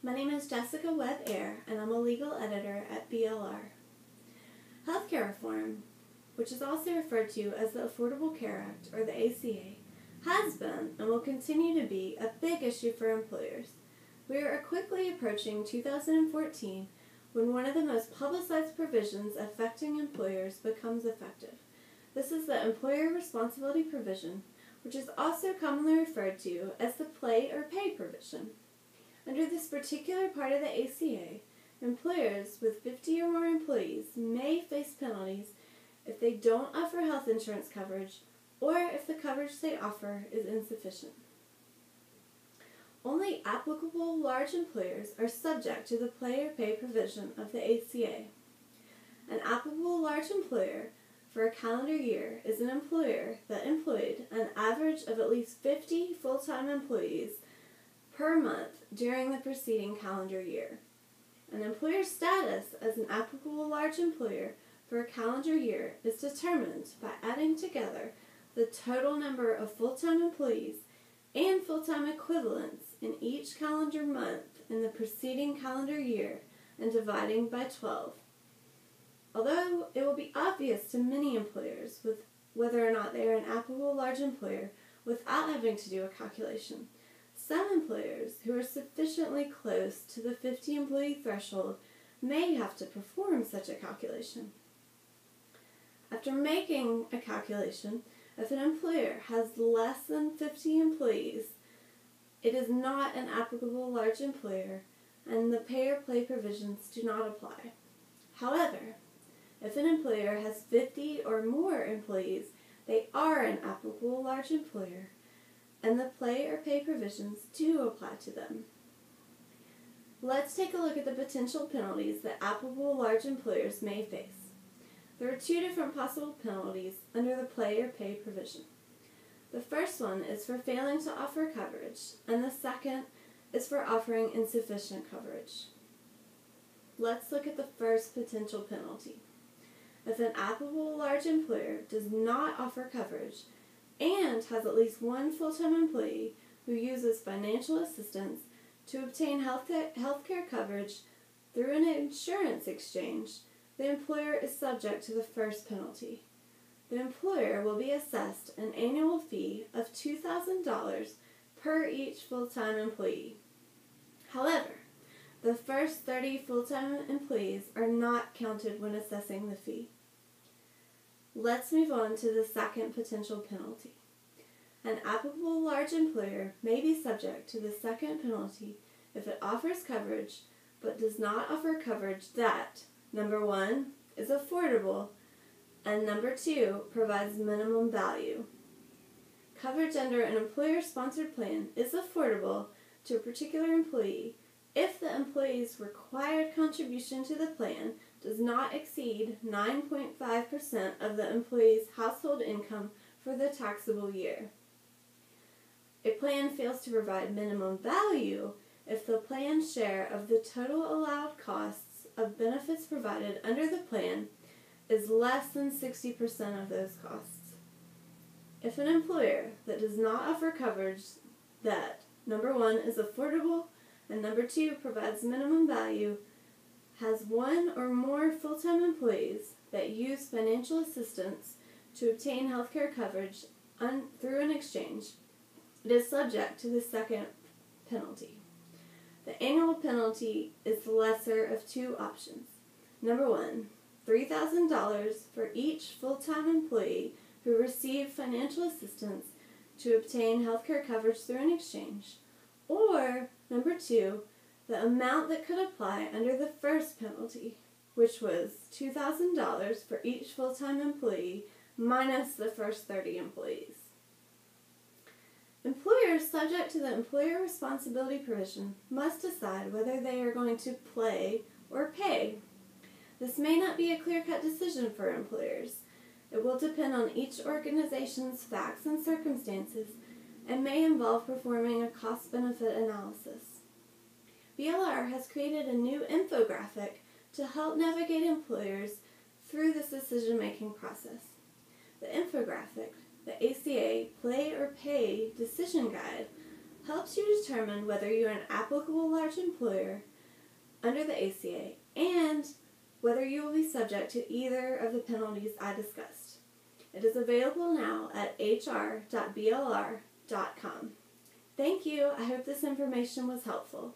My name is Jessica Webb-Ayer, and I'm a legal editor at BLR. Healthcare reform, which is also referred to as the Affordable Care Act, or the ACA, has been and will continue to be a big issue for employers. We are quickly approaching 2014 when one of the most publicized provisions affecting employers becomes effective. This is the Employer Responsibility Provision, which is also commonly referred to as the Play or Pay provision. Under this particular part of the ACA, employers with 50 or more employees may face penalties if they don't offer health insurance coverage or if the coverage they offer is insufficient. Only applicable large employers are subject to the Play or Pay provision of the ACA. An applicable large employer for a calendar year is an employer that employed an average of at least 50 full-time employees per month during the preceding calendar year. An employer's status as an applicable large employer for a calendar year is determined by adding together the total number of full-time employees and full-time equivalents in each calendar month in the preceding calendar year and dividing by 12. Although it will be obvious to many employers whether or not they are an applicable large employer without having to do a calculation, some employers who are sufficiently close to the 50-employee threshold may have to perform such a calculation. After making a calculation, if an employer has less than 50 employees, it is not an applicable large employer, and the pay or play provisions do not apply. However, if an employer has 50 or more employees, they are an applicable large employer, and the play or pay provisions do apply to them. Let's take a look at the potential penalties that applicable large employers may face. There are two different possible penalties under the play or pay provision. The first one is for failing to offer coverage, and the second is for offering insufficient coverage. Let's look at the first potential penalty. If an applicable large employer does not offer coverage and has at least one full-time employee who uses financial assistance to obtain healthcare coverage through an insurance exchange, the employer is subject to the first penalty. The employer will be assessed an annual fee of $2,000 per each full-time employee. However, the first 30 full-time employees are not counted when assessing the fee. Let's move on to the second potential penalty. An applicable large employer may be subject to the second penalty if it offers coverage but does not offer coverage that, number one, is affordable, and number two, provides minimum value. Coverage under an employer-sponsored plan is affordable to a particular employee if the employee's required contribution to the plan does not exceed 9.5% of the employee's household income for the taxable year. A plan fails to provide minimum value if the plan's share of the total allowed costs of benefits provided under the plan is less than 60% of those costs. If an employer that does not offer coverage that, number one, is affordable, and number two, provides minimum value, has one or more full-time employees that use financial assistance to obtain healthcare coverage through an exchange, it is subject to the second penalty. The annual penalty is the lesser of two options. Number one, $3,000 for each full-time employee who received financial assistance to obtain healthcare coverage through an exchange, or number two, the amount that could apply under the first penalty, which was $2,000 for each full-time employee minus the first 30 employees. Employers subject to the Employer Responsibility Provision must decide whether they are going to play or pay. This may not be a clear-cut decision for employers. It will depend on each organization's facts and circumstances and may involve performing a cost-benefit analysis. BLR has created a new infographic to help navigate employers through this decision-making process. The infographic, the ACA Play or Pay Decision Guide, helps you determine whether you are an applicable large employer under the ACA and whether you will be subject to either of the penalties I discussed. It is available now at hr.blr.com. Thank you. I hope this information was helpful.